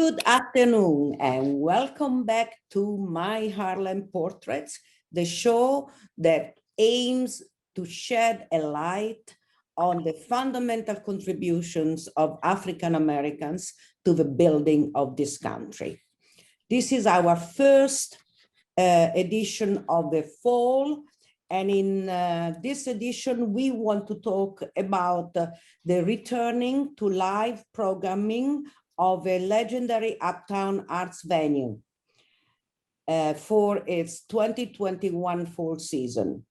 Good afternoon and welcome back to My Harlem Portraits, the show that aims to shed a light on the fundamental contributions of African Americans to the building of this country. This is our first edition of the fall, and in this edition we want to talk about the returning to live programming of a legendary Uptown Arts Venue for its 2021 fall season.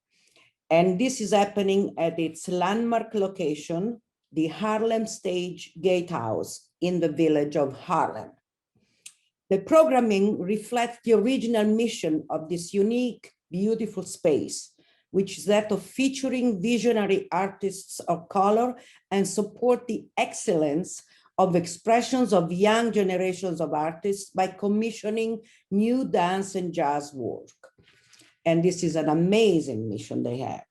And this is happening at its landmark location, the Harlem Stage Gatehouse in the Village of Harlem. The programming reflects the original mission of this unique, beautiful space, which is that of featuring visionary artists of color and support the excellence of expressions of young generations of artists by commissioning new dance and jazz work. And this is an amazing mission they have.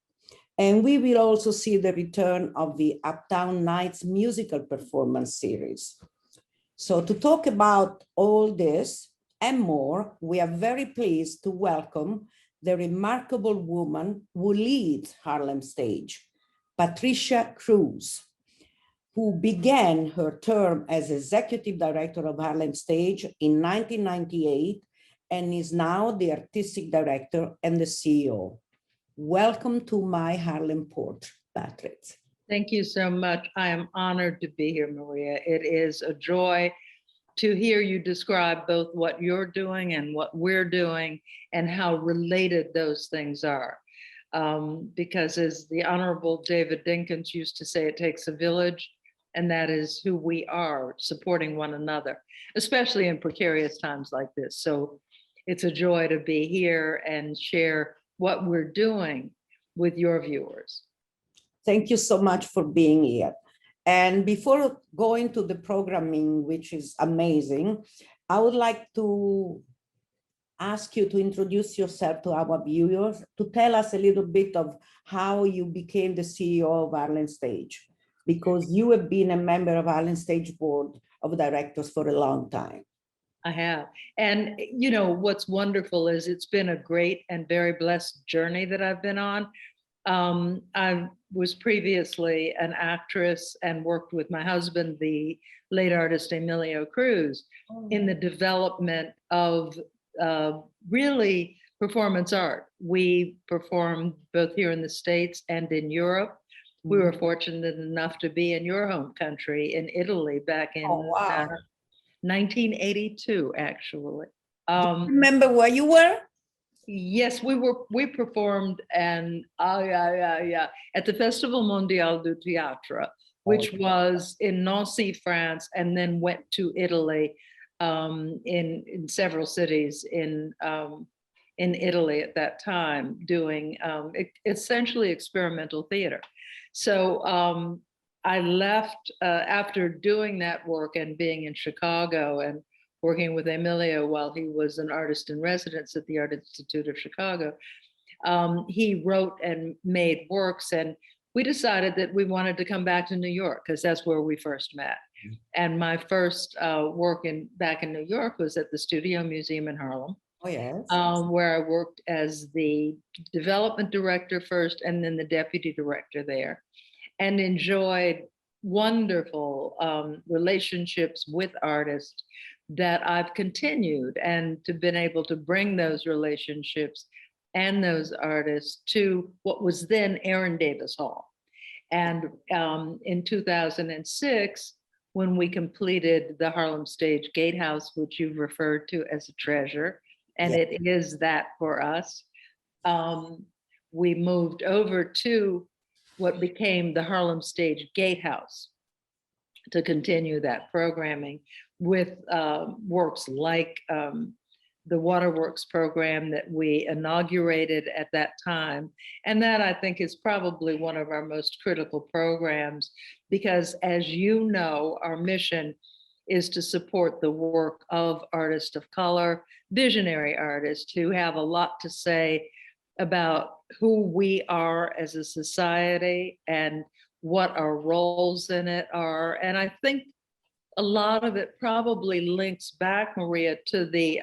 And we will also see the return of the Uptown Nights musical performance series. So to talk about all this and more, we are very pleased to welcome the remarkable woman who leads Harlem Stage, Patricia CRUZ, who began her term as executive director of Harlem Stage in 1998 and is now the artistic director and the CEO. Welcome to My Harlem Portrait, Patrick. Thank you so much. I am honored to be here, Maria. It is a joy to hear you describe both what you're doing and what we're doing and how related those things are. Because as the Honorable David Dinkins used to say, it takes a village. And that is who we are, supporting one another, especially in precarious times like this. So it's a joy to be here and share what we're doing with your viewers. Thank you so much for being here. And before going to the programming, which is amazing, I would like to ask you to introduce yourself to our viewers, to tell us a little bit of how you became the CEO of Harlem Stage, because you have been a member of Harlem Stage Board of Directors for a long time. I have. And you know, what's wonderful is it's been a great and very blessed journey that I've been on. I was previously an actress and worked with my husband, the late artist Emilio Cruz, in the development of really performance art. We performed both here in the States and in Europe. We were fortunate enough to be in your home country, in Italy, back in 1982, actually. Do you remember where you were? Yes, we performed and at the Festival Mondial du Théâtre, which was in Nancy, France, and then went to Italy in several cities in Italy at that time, doing essentially experimental theater. So I left after doing that work and being in Chicago and working with Emilio while he was an artist in residence at the Art Institute of Chicago. He wrote and made works, and we decided that we wanted to come back to New York because that's where we first met. And my first work back in New York was at the Studio Museum in Harlem. Oh, yes. Where I worked as the development director first and then the deputy director there, and enjoyed wonderful relationships with artists that I've continued, and to been able to bring those relationships and those artists to what was then Aaron Davis Hall. And in 2006, when we completed the Harlem Stage Gatehouse, which you've referred to as a treasure, and it is that for us, we moved over to what became the Harlem Stage Gatehouse to continue that programming with works like the Waterworks program that we inaugurated at that time. And that, I think, is probably one of our most critical programs, because as you know, our mission is to support the work of artists of color, visionary artists who have a lot to say about who we are as a society and what our roles in it are. And I think a lot of it probably links back, Maria, to the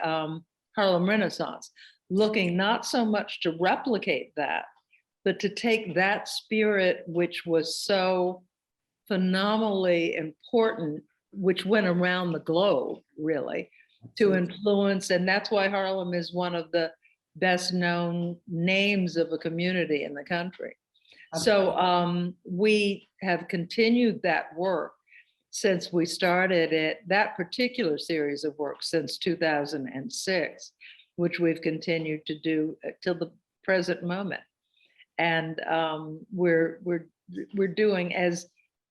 Harlem Renaissance, looking not so much to replicate that, but to take that spirit, which was so phenomenally important, which went around the globe, really, to influence. And that's why Harlem is one of the best known names of a community in the country. So we have continued that work since we started it, that particular series of work since 2006, which we've continued to do till the present moment. And we're doing, as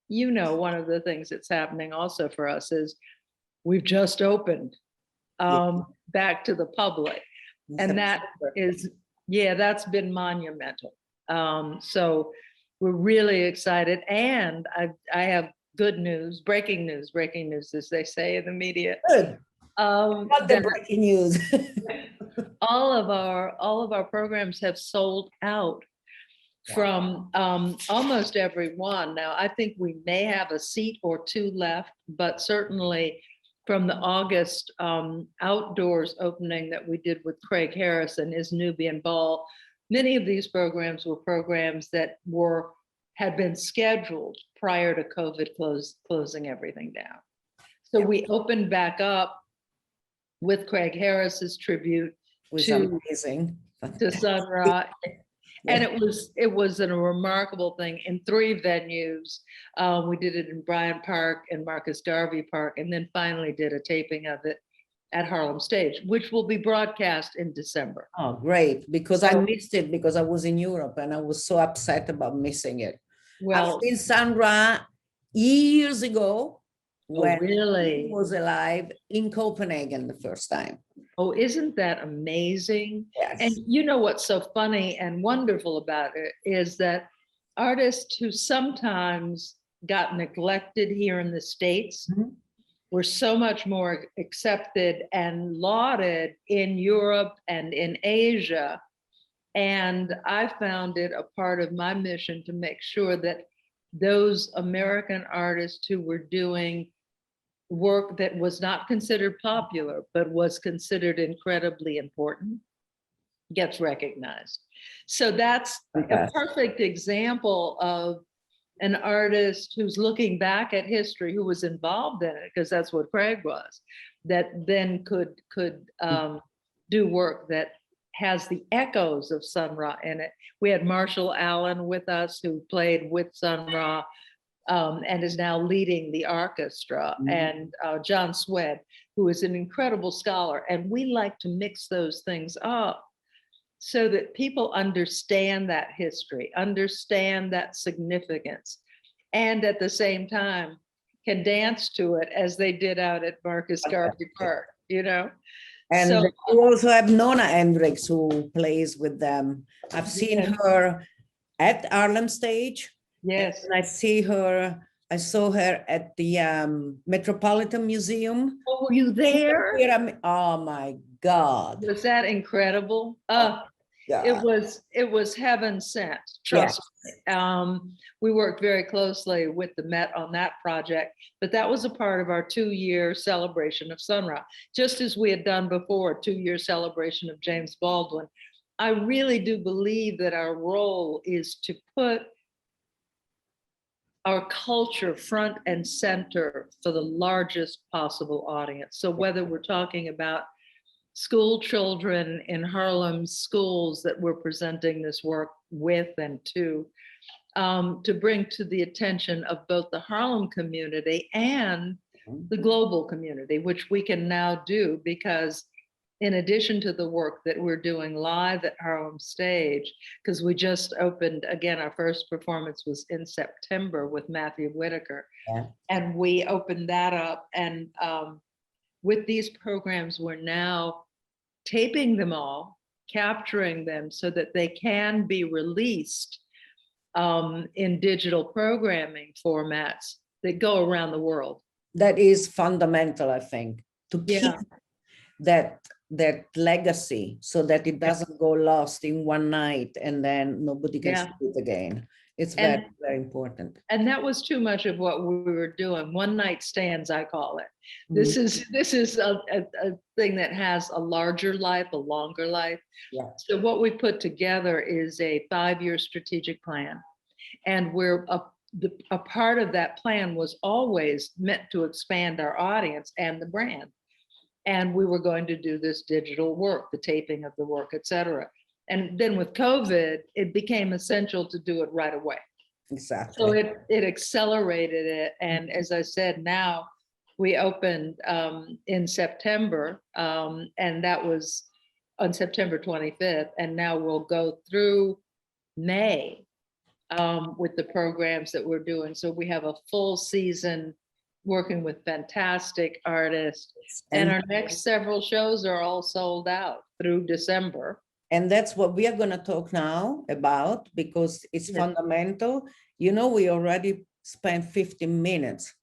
you know, one of the things that's happening also for us is we've just opened back to the public. And that is, yeah, that's been monumental. So we're really excited. And I have good news, breaking news, as they say in the media. Good. Not the breaking news. all of our programs have sold out from almost every one. Now, I think we may have a seat or two left, but certainly from the August outdoors opening that we did with Craig Harris and his Nubian Ball, many of these programs were programs that had been scheduled prior to COVID closing everything down. So we opened back up with Craig Harris's tribute to Sunra. And it was a remarkable thing in 3 venues. We did it in Bryant Park and Marcus Garvey Park, and then finally did a taping of it at Harlem Stage, which will be broadcast in December. Oh, great, because I missed it because I was in Europe and I was so upset about missing it. Well, I've seen Sunra years ago when really? he was alive in Copenhagen the first time. Oh, isn't that amazing? Yes. And you know what's so funny and wonderful about it is that artists who sometimes got neglected here in the States were so much more accepted and lauded in Europe and in Asia. And I found it a part of my mission to make sure that those American artists who were doing work that was not considered popular, but was considered incredibly important, gets recognized. So that's a perfect example of an artist who's looking back at history, who was involved in it, because that's what Craig was, that then could do work that has the echoes of Sunra in it. We had Marshall Allen with us, who played with Sunra, and is now leading the orchestra, and John Swed, who is an incredible scholar. And we like to mix those things up so that people understand that history, understand that significance, and at the same time can dance to it as they did out at Marcus Garvey Park, you know? And so, we also have Nona Hendricks who plays with them. I've seen her at Harlem Stage. Yes. And I saw her at the Metropolitan Museum. Oh, were you there? Oh my God. Was that incredible? It was heaven sent, trust me. We worked very closely with the Met on that project, but that was a part of our 2-year celebration of Sunra, just as we had done before, a 2-year celebration of James Baldwin. I really do believe that our role is to put our culture front and center for the largest possible audience. So whether we're talking about school children in Harlem schools that we're presenting this work with and to bring to the attention of both the Harlem community and the global community, which we can now do, because in addition to the work that we're doing live at Harlem Stage, because we just opened, again, our first performance was in September with Matthew Whitaker. And we opened that up, and with these programs, we're now taping them all, capturing them so that they can be released in digital programming formats that go around the world. That is fundamental, I think, to keep that that legacy so that it doesn't go lost in one night and then nobody can Yeah. see it again. It's And- very, very important. And that was too much of what we were doing. One night stands, I call it. This is a thing that has a larger life, a longer life. Yeah. So what we put together is a 5-year strategic plan. And we're a part of that plan was always meant to expand our audience and the brand. And we were going to do this digital work, the taping of the work, et cetera. And then with COVID, it became essential to do it right away. Exactly. So it accelerated it. And as I said, now we opened in September, and that was on September 25th. And now we'll go through May with the programs that we're doing. So we have a full season working with fantastic artists. And our next several shows are all sold out through December. And that's what we are going to talk now about, because it's fundamental. You know, we already spent 15 minutes.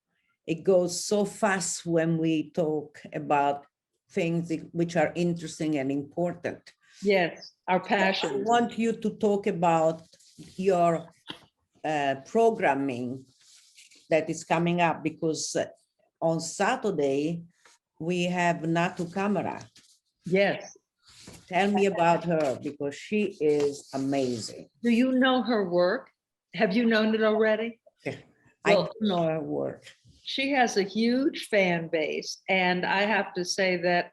It goes so fast when we talk about things which are interesting and important. Yes, our passion. I want you to talk about your programming that is coming up, because on Saturday, we have Natu Camera. Yes. Tell me about her, because she is amazing. Do you know her work? Have you known it already? I don't know her work. She has a huge fan base. And I have to say that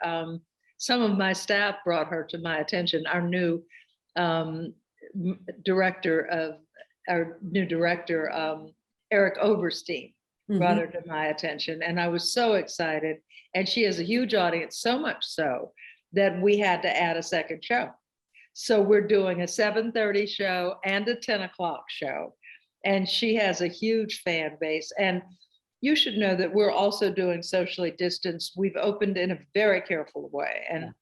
some of my staff brought her to my attention. Our new director, Eric Oberstein, brought her to my attention. And I was so excited. And she has a huge audience, so much so that we had to add a second show. So we're doing a 7:30 show and a 10 o'clock show. And she has a huge fan base. And you should know that we're also doing socially distanced. We've opened in a very careful way. And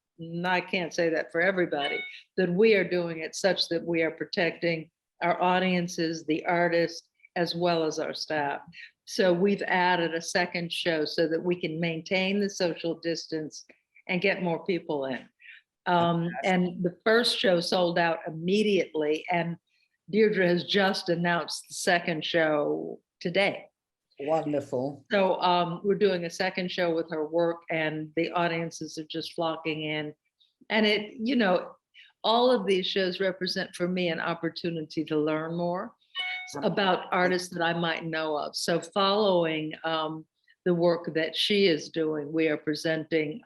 I can't say that for everybody, that we are doing it such that we are protecting our audiences, the artists, as well as our staff. So we've added a second show so that we can maintain the social distance and get more people in. And the first show sold out immediately, and Deirdre has just announced the second show today. Wonderful. So we're doing a second show with her work, and the audiences are just flocking in. And it, you know, all of these shows represent for me an opportunity to learn more about artists that I might know of. So following the work that she is doing, we are presenting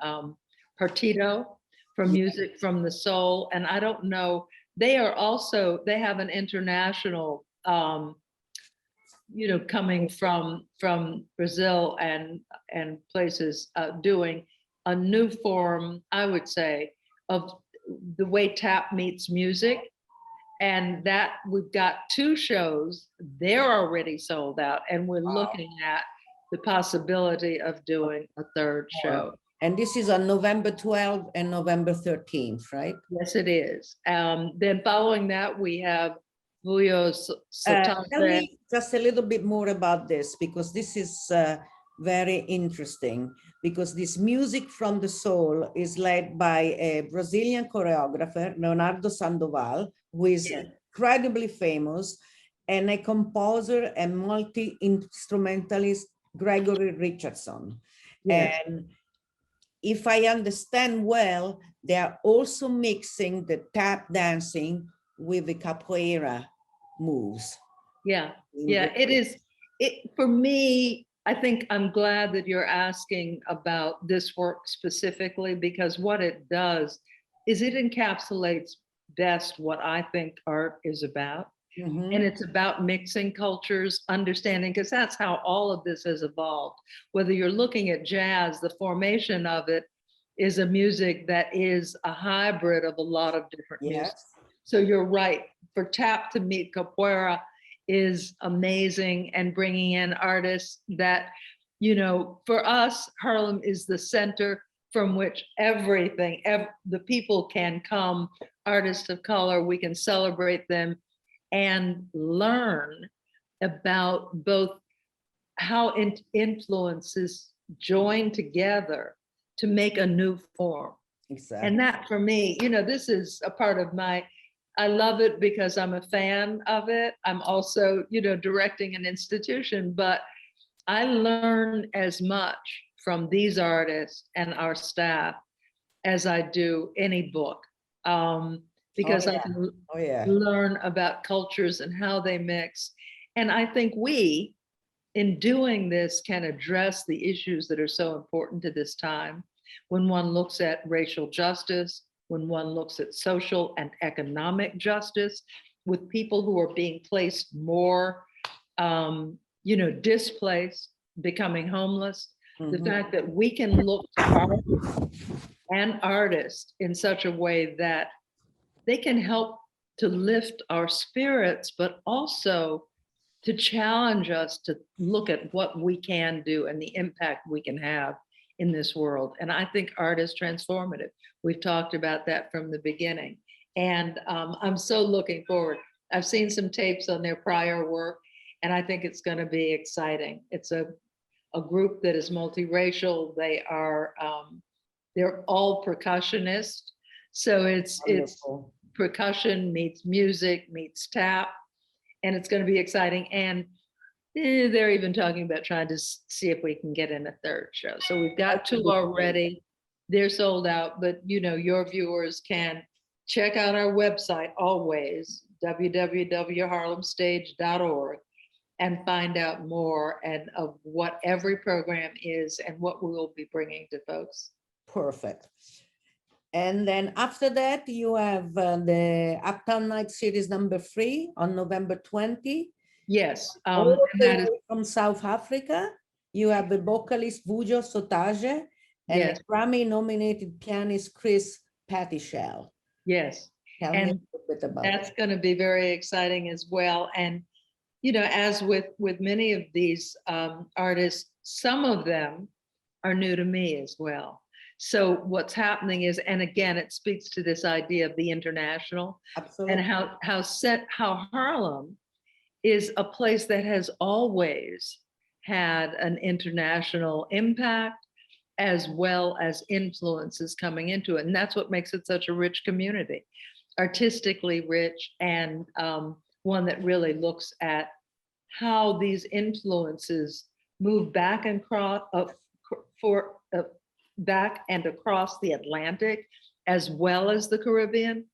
Partito from Music from the Soul. And I don't know, they have an international, you know, coming from Brazil and places, doing a new form, I would say, of the way tap meets music. And that we've got 2 shows, they're already sold out, and we're looking at the possibility of doing a 3rd show. And this is on November 12th and November 13th, right? Yes, it is. Then following that, we have Julios Tell September. me just a little bit more about this, because this is very interesting, because this Music from the Soul is led by a Brazilian choreographer, Leonardo Sandoval, who is incredibly famous, and a composer and multi-instrumentalist, Gregory Richardson. Yes. And if I understand well, they are also mixing the tap dancing with the capoeira moves. Yeah, it is. For me, I think I'm glad that you're asking about this work specifically, because what it does is it encapsulates best what I think art is about. And it's about mixing cultures, understanding, because that's how all of this has evolved. Whether you're looking at jazz, the formation of it is a music that is a hybrid of a lot of different music. So you're right, for tap to meet capoeira is amazing, and bringing in artists that, you know, for us, Harlem is the center from which everything, the people can come, artists of color, we can celebrate them and learn about both how influences join together to make a new form. Exactly. And that for me, this is a part of I love it because I'm a fan of it. I'm also, directing an institution, but I learn as much from these artists and our staff as I do any book, because I can learn about cultures and how they mix. And I think we, in doing this, can address the issues that are so important to this time. When one looks at racial justice, when one looks at social and economic justice, with people who are being placed more, displaced, becoming homeless, the fact that we can look to art and artists in such a way that they can help to lift our spirits, but also to challenge us to look at what we can do and the impact we can have in this world. And I think art is transformative. We've talked about that from the beginning. And I'm so looking forward. I've seen some tapes on their prior work, and I think it's going to be exciting. It's a group that is multiracial. They're all percussionists. So it's percussion meets music meets tap, and it's going to be exciting. And they're even talking about trying to see if we can get in a third show. So we've got 2 already. They're sold out, but your viewers can check out our website always, www.harlemstage.org, and find out more and of what every program is and what we will be bringing to folks. Perfect. And then after that, you have the Uptown Night Series #3 on November 20. Yes. All the way from South Africa, you have the vocalist Julios September and the Grammy-nominated pianist Cruzs. Yes. Tell me a little bit about that's going to be very exciting as well. And, as with many of these artists, some of them are new to me as well. So what's happening is, and again, it speaks to this idea of the international. Absolutely. And how Harlem is a place that has always had an international impact as well as influences coming into it. And that's what makes it such a rich community, artistically rich, and one that really looks at how these influences move back and back and across the Atlantic, as well as the Caribbean.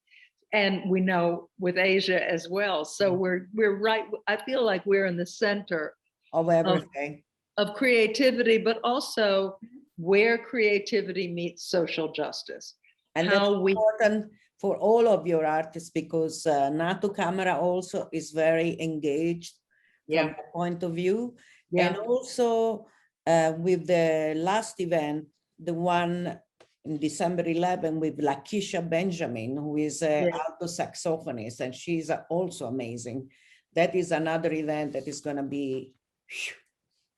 And we know with Asia as well. So we're right. I feel like we're in the center of everything, of creativity, but also where creativity meets social justice. And that's important for all of your artists, because Natu Camera also is very engaged from that point of view. And also with the last event, the one in December 11 with Lakeisha Benjamin, who is an alto saxophonist, and she's also amazing. That is another event that is going to be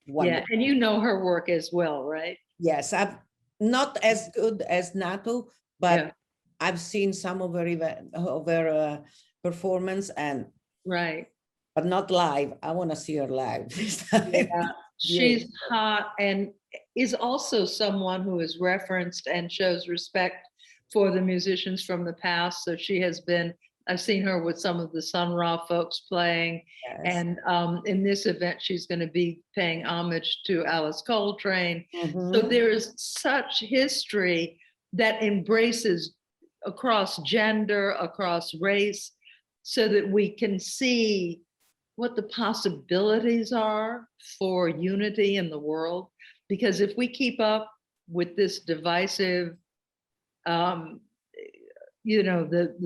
wonderful. Yeah, and her work as well, right? Yes, I've not as good as Natu, but I've seen some of her performance, and but not live. I want to see her live. She's hot, and is also someone who is referenced and shows respect for the musicians from the past. So she has been, I've seen her with some of the Sunra folks playing. And in this event, she's going to be paying homage to Alice Coltrane. So there is such history that embraces across gender, across race, so that we can see what the possibilities are for unity in the world. Because if we keep up with this divisive, the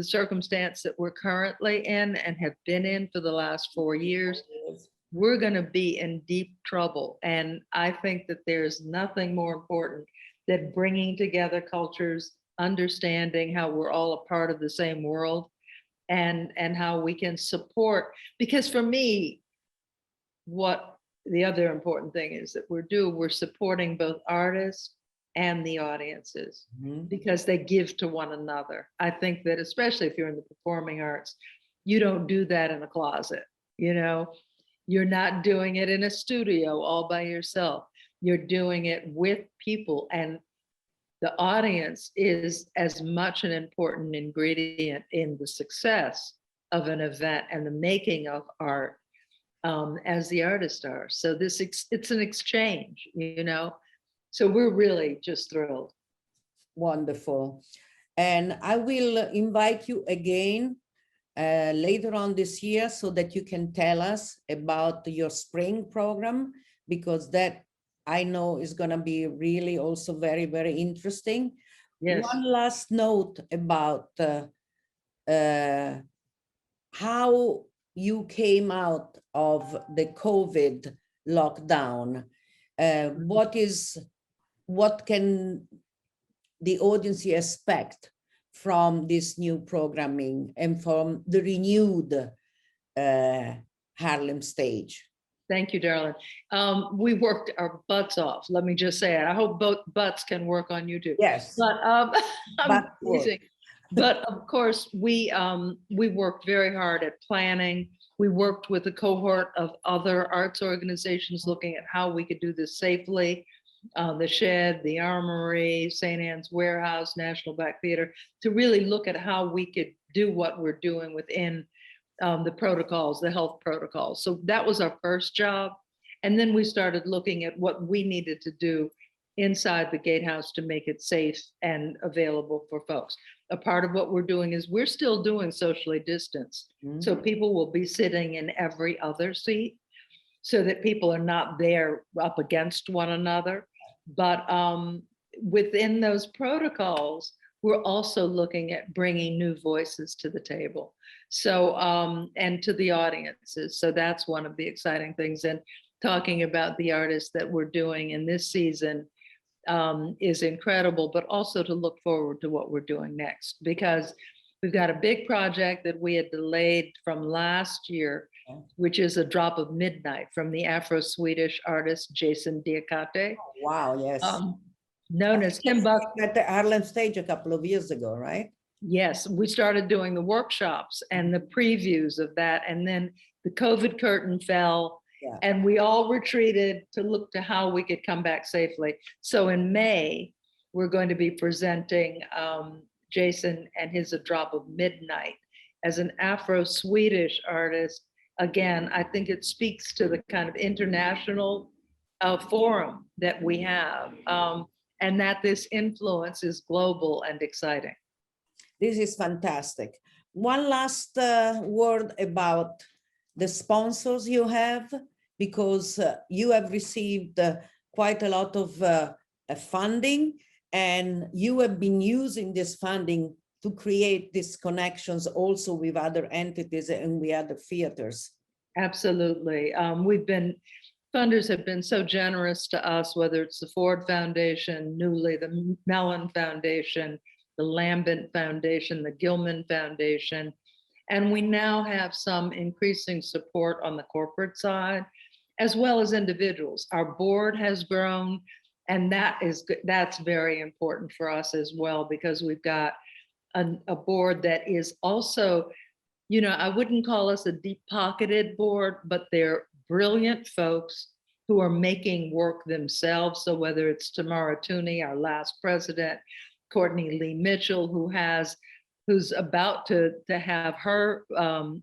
circumstance that we're currently in and have been in for the last 4 years, we're going to be in deep trouble. And I think that there's nothing more important than bringing together cultures, understanding how we're all a part of the same world, and how we can support. Because for me, what the other important thing is that we're supporting both artists and the audiences, because they give to one another. I think that especially if you're in the performing arts, you don't do that in a closet. You're not doing it in a studio all by yourself. You're doing it with people. And the audience is as much an important ingredient in the success of an event and the making of art as the artists are. So it's an exchange, you know. So we're really just thrilled. Wonderful. And I will invite you again later on this year so that you can tell us about your spring program, because that I know is going to be really also very, very interesting. Yes. One last note about how you came out of the COVID lockdown. What can the audience expect from this new programming and from the renewed Harlem stage? Thank you, darling. We worked our butts off. Let me just say it. I hope both butts can work on you too. Yes. But I'm teasing. But of course, we worked very hard at planning. We worked with a cohort of other arts organizations looking at how we could do this safely. The Shed, the Armory, St. Anne's Warehouse, National Black Theater, to really look at how we could do what we're doing within the protocols, the health protocols. So that was our first job. And then we started looking at what we needed to do inside the Gatehouse to make it safe and available for folks. A part of what we're doing is we're still doing socially distanced. Mm-hmm. So people will be sitting in every other seat so that people are not there up against one another. But within those protocols, we're also looking at bringing new voices to the table. So, and to the audiences. So that's one of the exciting things. And talking about the artists that we're doing in this season is incredible, but also to look forward to what we're doing next, because we've got a big project that we had delayed from last year, which is A Drop of Midnight from the Afro-Swedish artist Jason Diakate. Oh, wow, yes. Known as Tim Buck. At the Harlem stage a couple of years ago, right? Yes, we started doing the workshops and the previews of that. And then the COVID curtain fell. Yeah. And we all retreated to look to how we could come back safely. So in May, we're going to be presenting Jason and his A Drop of Midnight as an Afro-Swedish artist. Again, I think it speaks to the kind of international forum that we have, and that this influence is global and exciting. This is fantastic. One last word about the sponsors you have, because you have received quite a lot of funding, and you have been using this funding to create these connections also with other entities and with other theaters. Absolutely. Funders have been so generous to us, whether it's the Ford Foundation, newly the Mellon Foundation, the Lambent Foundation, the Gilman Foundation. And we now have some increasing support on the corporate side, as well as individuals. Our board has grown, and that's very important for us as well, because we've got a board that is also, you know, I wouldn't call us a deep-pocketed board, but they're brilliant folks who are making work themselves. So whether it's Tamara Tooney, our last president, Courtney Lee Mitchell, who's about to have her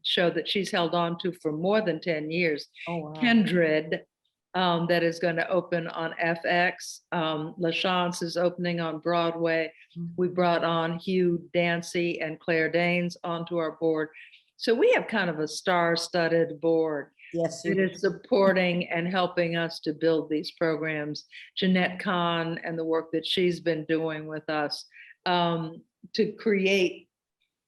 show that she's held on to for more than 10 years. Oh, wow. Kindred, that is going to open on FX. La Chance is opening on Broadway. Mm-hmm. We brought on Hugh Dancy and Claire Danes onto our board. So we have kind of a star-studded board. Yes, it is supporting and helping us to build these programs. Jeanette Kahn and the work that she's been doing with us to create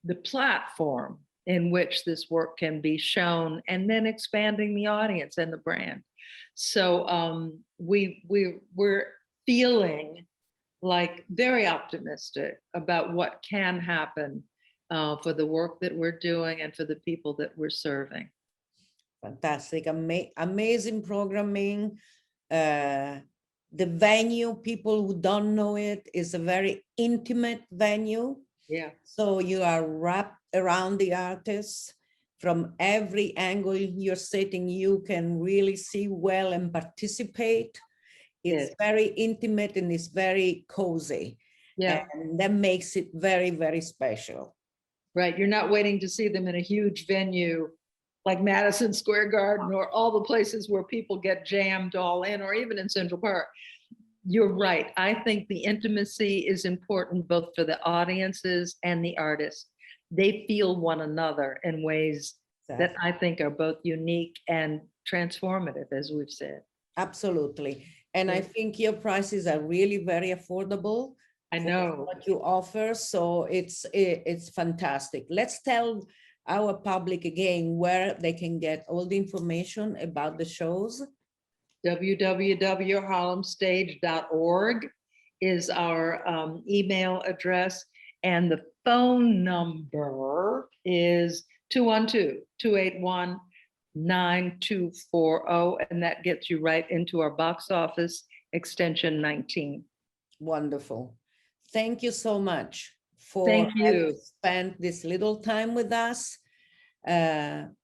the platform in which this work can be shown, and then expanding the audience and the brand. So we're feeling like very optimistic about what can happen for the work that we're doing and for the people that we're serving. Fantastic, amazing programming. The venue, people who don't know it, is a very intimate venue. Yeah. So you are wrapped around the artists from every angle you're sitting. You can really see well and participate. It's very intimate and it's very cozy. Yeah, And that makes it very, very special. right. You're not waiting to see them in a huge venue like Madison Square Garden or all the places where people get jammed all in, or even in Central Park. You're right. I think the intimacy is important both for the audiences and the artists. They feel one another in ways that I think are both unique and transformative, as we've said. Absolutely. And I Yeah. think your prices are really very affordable. I for know. what you offer. So it's fantastic. Let's tell our public again where they can get all the information about the shows. www.harlemstage.org is our email address, and the phone number is 212-281-9240, and that gets you right into our box office extension 19. Wonderful. Thank you so much for Thank you. having spent this little time with us.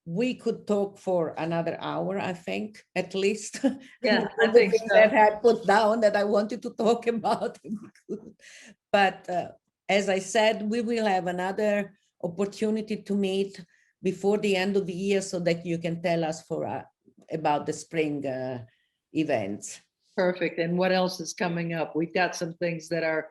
We could talk for another hour, I think, at least. Yeah, I The think things so. that I put down that I wanted to talk about. But as I said, we will have another opportunity to meet before the end of the year so that you can tell us about the spring events. Perfect. And what else is coming up? We've got some things that are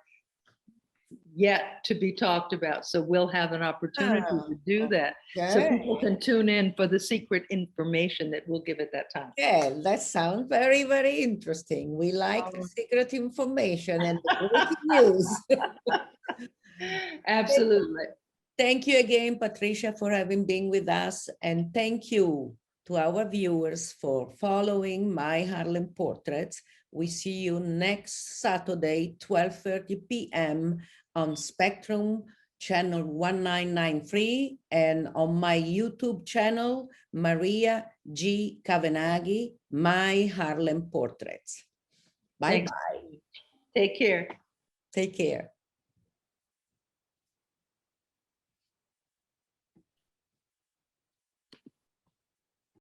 yet to be talked about. So we'll have an opportunity to do that. So people can tune in for the secret information that we'll give at that time. Yeah, that sounds very, very interesting. We like the secret information and the breaking news. Absolutely. Thank you again, Patricia, for having been with us. And thank you to our viewers for following My Harlem Portraits. We see you next Saturday, 12:30 p.m. on Spectrum channel 1993 and on my YouTube channel, Maria G. Cavenaghi, My Harlem Portraits. Bye-bye. Take care. Take care.